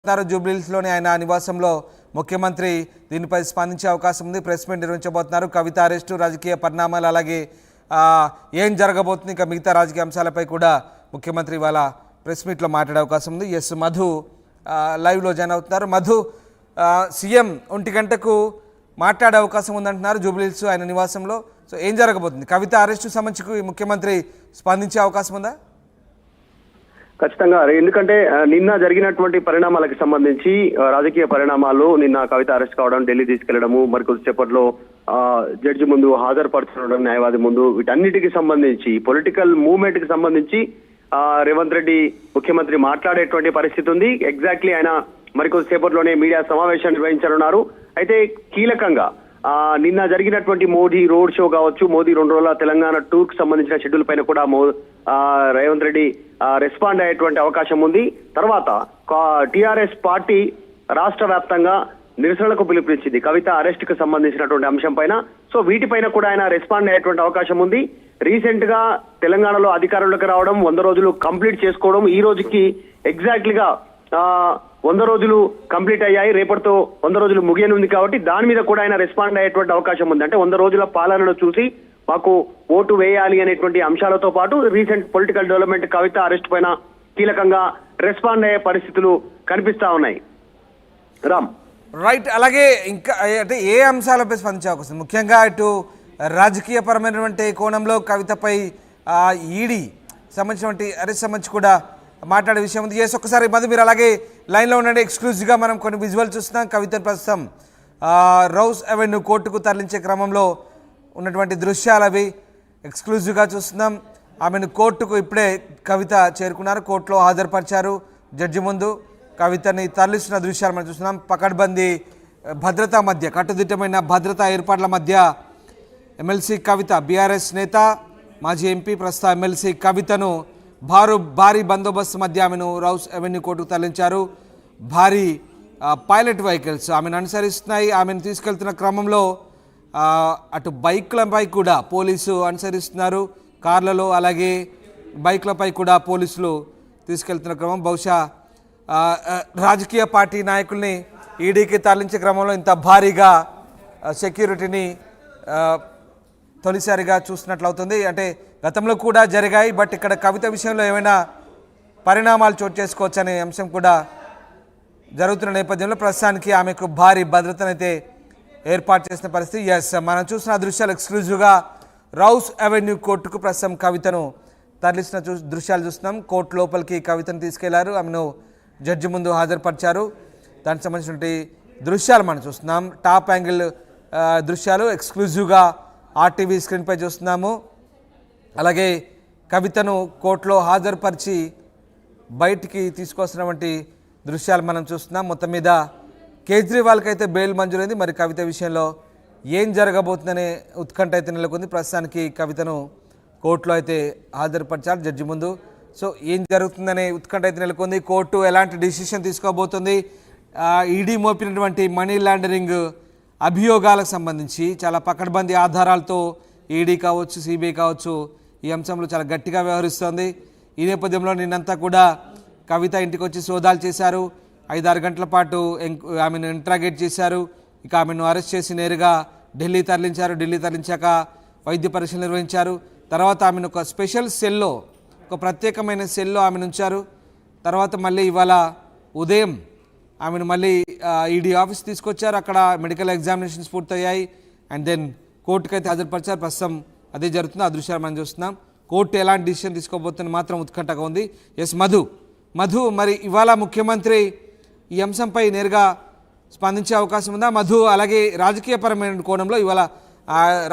జూబ్లీహిల్స్లోని ఆయన నివాసంలో ముఖ్యమంత్రి దీనిపై స్పందించే అవకాశం ఉంది. ప్రెస్ మీట్ నిర్వహించబోతున్నారు. కవిత అరెస్టు, రాజకీయ పరిణామాలు, అలాగే ఏం జరగబోతుంది, ఇంకా మిగతా రాజకీయ అంశాలపై కూడా ముఖ్యమంత్రి ఇవాళ ప్రెస్ మీట్లో మాట్లాడే అవకాశం ఉంది. ఎస్ మధు లైవ్లో జాయిన్ అవుతున్నారు. మధు, సీఎం 1 గంటకు మాట్లాడే అవకాశం ఉందంటున్నారు జూబ్లీహిల్స్ ఆయన నివాసంలో. సో ఏం జరగబోతుంది? కవిత అరెస్టు సంబంధించి ముఖ్యమంత్రి స్పందించే అవకాశం ఉందా? ఖచ్చితంగా. ఎందుకంటే నిన్న జరిగినటువంటి పరిణామాలకు సంబంధించి రాజకీయ పరిణామాలు, నిన్న కవిత అరెస్ట్ కావడం, ఢిల్లీ తీసుకెళ్లడము, మరి కొద్దిసేపట్లో జడ్జి ముందు హాజరుపరచడం, న్యాయవాది ముందు, వీటన్నిటికి సంబంధించి పొలిటికల్ మూవ్మెంట్ కి సంబంధించి రేవంత్ రెడ్డి ముఖ్యమంత్రి మాట్లాడేటువంటి పరిస్థితి ఉంది. ఎగ్జాక్ట్లీ ఆయన మరి కొద్దిసేపట్లోనే మీడియా సమావేశం నిర్వహించనున్నారు. అయితే కీలకంగా నిన్న జరిగినటువంటి మోదీ రోడ్ షో కావచ్చు, మోదీ 2 రోజుల తెలంగాణ టూర్ కు సంబంధించిన షెడ్యూల్ పైన కూడా రేవంత్ రెడ్డి రెస్పాండ్ అయ్యేటువంటి అవకాశం ఉంది. తర్వాత టిఆర్ఎస్ పార్టీ రాష్ట్ర వ్యాప్తంగా నిరసనలకు పిలుపునిచ్చింది కవిత అరెస్ట్ కు సంబంధించినటువంటి అంశం పైన. సో వీటిపైన కూడా ఆయన రెస్పాండ్ అయ్యేటువంటి అవకాశం ఉంది. రీసెంట్ గా తెలంగాణలో అధికారంలోకి రావడం, 100 రోజులు కంప్లీట్ చేసుకోవడం, ఈ రోజుకి ఎగ్జాక్ట్లీగా 100 రోజులు కంప్లీట్ అయ్యాయి. రేపటితో 100 రోజులు ముగియనుంది కాబట్టి దాని మీద కూడా ఆయన రెస్పాండ్ అయ్యేటువంటి అవకాశం ఉంది. అంటే 100 రోజుల పాలనను చూసి మాకు ఓటు వేయాలి అనేటువంటి అంశాలతో పాటు రీసెంట్ పొలిటికల్ డెవలప్మెంట్, కవిత అరెస్ట్ పైన కీలకంగా రెస్పాండ్ అయ్యే పరిస్థితులు కనిపిస్తా ఉన్నాయి. రామ్ రైట్. అలాగే ఇంకా అంటే ఏ అంశాలపై స్పందించే అవకాశం? ముఖ్యంగా ఇటు రాజకీయపరమైనటువంటి కోణంలో కవితపై ఈడీ సంబంధించినటువంటి అరెస్ట్ సంబంధించి కూడా మాట్లాడే విషయం ఉంది. చేసి ఒక్కసారి మధు మీరు అలాగే లైన్లో ఉండండి. ఎక్స్క్లూజివ్గా మనం కొన్ని విజువల్ చూస్తున్నాం. కవితను ప్రస్తుతం రౌస్ అవెన్యూ కోర్టుకు తరలించే క్రమంలో ఉన్నటువంటి దృశ్యాలు అవి ఎక్స్క్లూజివ్గా చూస్తున్నాం. ఆమెను కోర్టుకు ఇప్పుడే కవిత చేరుకున్నారు, కోర్టులో హాజరుపరిచారు జడ్జి ముందు. కవితని తరలిస్తున్న దృశ్యాలు మనం చూస్తున్నాం. పకడ్బందీ భద్రతా మధ్య, కట్టుదిట్టమైన భద్రతా ఏర్పాట్ల మధ్య ఎమ్మెల్సీ కవిత, బీఆర్ఎస్ నేత, మాజీ ఎంపీ, ప్రస్తుత ఎమ్మెల్సీ కవితను భారీ బందోబస్తు మధ్య ఆమెను రౌస్ అవెన్యూ కోర్టుకు తరలించారు. భారీ పైలట్ వెహికల్స్ ఆమెను అనుసరిస్తున్నాయి. ఆమెను తీసుకెళ్తున్న క్రమంలో అటు బైక్లపై కూడా పోలీసు అనుసరిస్తున్నారు, కార్లలో అలాగే బైక్లపై కూడా పోలీసులు తీసుకెళ్తున్న క్రమం. బహుశా రాజకీయ పార్టీ నాయకుల్ని ఈడీకి తరలించే క్రమంలో ఇంత భారీగా సెక్యూరిటీని తొలిసారిగా చూస్తున్నట్లవుతుంది. అంటే గతంలో కూడా జరిగాయి, బట్ ఇక్కడ కవిత విషయంలో ఏమైనా పరిణామాలు చోటు చేసుకోవచ్చు అనే అంశం కూడా జరుగుతున్న నేపథ్యంలో ప్రస్తుతానికి ఆమెకు భారీ భద్రతనైతే ఏర్పాటు చేసిన పరిస్థితి. ఎస్, మనం చూసిన దృశ్యాలు ఎక్స్క్లూజివ్గా రౌస్ అవెన్యూ కోర్టుకు ప్రస్తుతం కవితను తరలిసిన దృశ్యాలు చూస్తున్నాం. కోర్టు లోపలికి కవితను తీసుకెళ్లారు, ఆమెను జడ్జి ముందు హాజరుపరిచారు. దానికి సంబంధించినటువంటి దృశ్యాలు మనం చూస్తున్నాం. టాప్ యాంగిల్ దృశ్యాలు ఎక్స్క్లూజివ్గా ఆర్టీవీ స్క్రీన్పై చూస్తున్నాము. అలాగే కవితను కోర్టులో హాజరుపరిచి బయటికి తీసుకొస్తున్నటువంటి దృశ్యాలు మనం చూస్తున్నాం. మొత్తం మీద కేజ్రీవాల్కి అయితే బెయిల్ మంజూరైంది. మరి కవిత విషయంలో ఏం జరగబోతుందనే ఉత్కంఠ అయితే నెలకొంది. ప్రస్తుతానికి కవితను కోర్టులో అయితే హాజరుపరిచారు జడ్జి ముందు. సో ఏం జరుగుతుందనే ఉత్కంఠ అయితే నెలకొంది. కోర్టు ఎలాంటి డిసిషన్ తీసుకోబోతుంది, ఈడీ మోపినటువంటి మనీ లాండరింగ్ అభియోగాలకు సంబంధించి చాలా పకడ్బందీ ఆధారాలతో ఈడీ కావచ్చు, సిబిఐ కావచ్చు ఈ అంశంలో చాలా గట్టిగా వ్యవహరిస్తోంది. ఈ నేపథ్యంలో నిన్నంతా కూడా కవిత ఇంటికి వచ్చి సోదాలు చేశారు. 5-6 గంటల పాటు ఆమెను ఇంట్రాగేట్ చేశారు. ఇక ఆమెను అరెస్ట్ చేసి నేరుగా ఢిల్లీ తరలించారు. ఢిల్లీ తరలించాక వైద్య పరీక్షలు నిర్వహించారు. తర్వాత ఆమెను ఒక స్పెషల్ సెల్లో, ఒక ప్రత్యేకమైన సెల్లో ఆమెను ఉంచారు. తర్వాత మళ్ళీ ఇవాళ ఉదయం ఆమెను మళ్ళీ ఈడీ ఆఫీస్ తీసుకొచ్చారు. అక్కడ మెడికల్ ఎగ్జామినేషన్స్ పూర్తయ్యాయి. అండ్ దెన్ కోర్టుకు అయితే హాజరుపరిచారు. ప్రస్తుతం అదే జరుగుతుంది. ఆ దృశ్యాలు మనం చూస్తున్నాం. కోర్టు ఎలాంటి డిసిషన్ తీసుకోబోతుందని మాత్రం ఉత్కంఠగా ఉంది. ఎస్ మధు, మరి ఇవాళ ముఖ్యమంత్రి ఈ అంశంపై నేరుగా స్పందించే అవకాశం ఉందా? మధు, అలాగే రాజకీయపరమైన కోణంలో ఇవాళ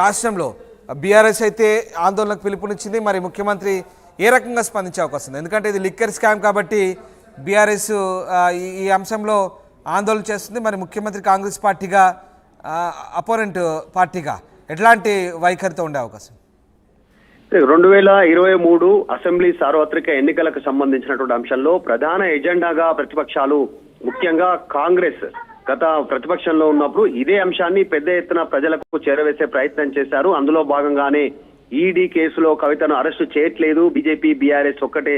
రాష్ట్రంలో బీఆర్ఎస్ అయితే ఆందోళనకు పిలుపునిచ్చింది. మరి ముఖ్యమంత్రి ఏ రకంగా స్పందించే అవకాశం ఉంది? ఎందుకంటే ఇది లిక్కర్ స్కామ్ కాబట్టి బీఆర్ఎస్ ఈ అంశంలో ఆందోళన చేస్తుంది. మరి ముఖ్యమంత్రి కాంగ్రెస్ పార్టీగా, అపోనెంట్ పార్టీగా ఎట్లాంటి వైఖరితో ఉండే అవకాశం? 2023 అసెంబ్లీ సార్వత్రిక ఎన్నికలకు సంబంధించినటువంటి అంశంలో ప్రధాన ఎజెండాగా ప్రతిపక్షాలు, ముఖ్యంగా కాంగ్రెస్ గత ప్రతిపక్షంలో ఉన్నప్పుడు ఇదే అంశాన్ని పెద్ద ఎత్తున ప్రజలకు చేరవేసే ప్రయత్నం చేశారు. అందులో భాగంగానే ఈడీ కేసులో కవితను అరెస్టు చేయట్లేదు, బీజేపీ బీఆర్ఎస్ ఒక్కటే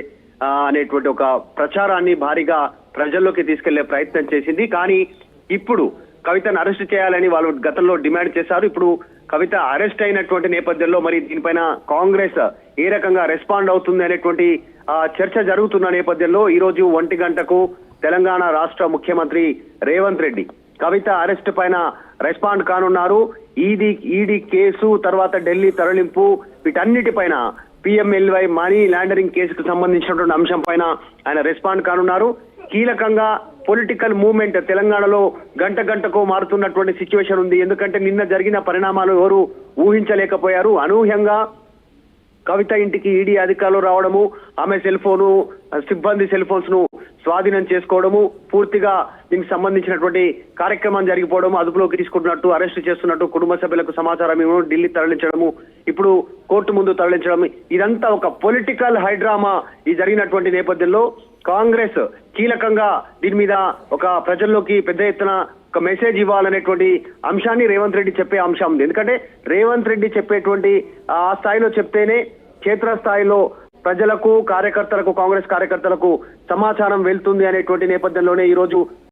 అనేటువంటి ఒక ప్రచారాన్ని భారీగా ప్రజల్లోకి తీసుకెళ్లే ప్రయత్నం చేసింది. కానీ ఇప్పుడు కవితను అరెస్ట్ చేయాలని వాళ్ళు గతంలో డిమాండ్ చేశారు. ఇప్పుడు కవిత అరెస్ట్ అయినటువంటి నేపథ్యంలో మరి దీనిపైన కాంగ్రెస్ ఏ రకంగా రెస్పాండ్ అవుతుంది అనేటువంటి చర్చ జరుగుతున్న నేపథ్యంలో ఈ రోజు 1 గంటకు తెలంగాణ రాష్ట్ర ముఖ్యమంత్రి రేవంత్ రెడ్డి కవిత అరెస్ట్ పైన రెస్పాండ్ కానున్నారు. ఈడీ కేసు, తర్వాత ఢిల్లీ తరలింపు, వీటన్నిటిపైన PMLY మనీ లాండరింగ్ కేసుకు సంబంధించినటువంటి అంశం పైన ఆయన రెస్పాండ్ కానున్నారు. కీలకంగా పొలిటికల్ మూవ్మెంట్ తెలంగాణలో గంటకు మారుతున్నటువంటి సిచ్యువేషన్ ఉంది. ఎందుకంటే నిన్న జరిగిన పరిణామాలు ఎవరు ఊహించలేకపోయారు. అనూహ్యంగా కవిత ఇంటికి ఈడీ అధికారులు రావడము, ఆమె సెల్ ఫోను, సిబ్బంది సెల్ ఫోన్స్ ను స్వాధీనం చేసుకోవడము, పూర్తిగా దీనికి సంబంధించినటువంటి కార్యక్రమం జరిగిపోవడము, అదుపులోకి తీసుకుంటున్నట్టు, అరెస్ట్ చేస్తున్నట్టు కుటుంబ సభ్యులకు సమాచారం ఇవ్వడం, ఢిల్లీ తరలించడము, ఇప్పుడు కోర్టు ముందు తరలించడం, ఇదంతా ఒక పొలిటికల్ హైడ్రామా ఈ జరిగినటువంటి నేపథ్యంలో కాంగ్రెస్ కీలకంగా దీని మీద ఒక ప్రజల్లోకి పెద్ద ఎత్తున ఒక మెసేజ్ ఇవ్వాలనేటువంటి అంశాన్ని రేవంత్ రెడ్డి చెప్పే అంశం ఉంది. ఎందుకంటే రేవంత్ రెడ్డి చెప్పేటువంటి ఆ స్థాయిలో చెప్తేనే క్షేత్రస్థాయిలో ప్రజలకు, కార్యకర్తలకు, కాంగ్రెస్ కార్యకర్తలకు సమాచారం వెళ్తుంది అనేటువంటి నేపథ్యంలోనే ఈ రోజు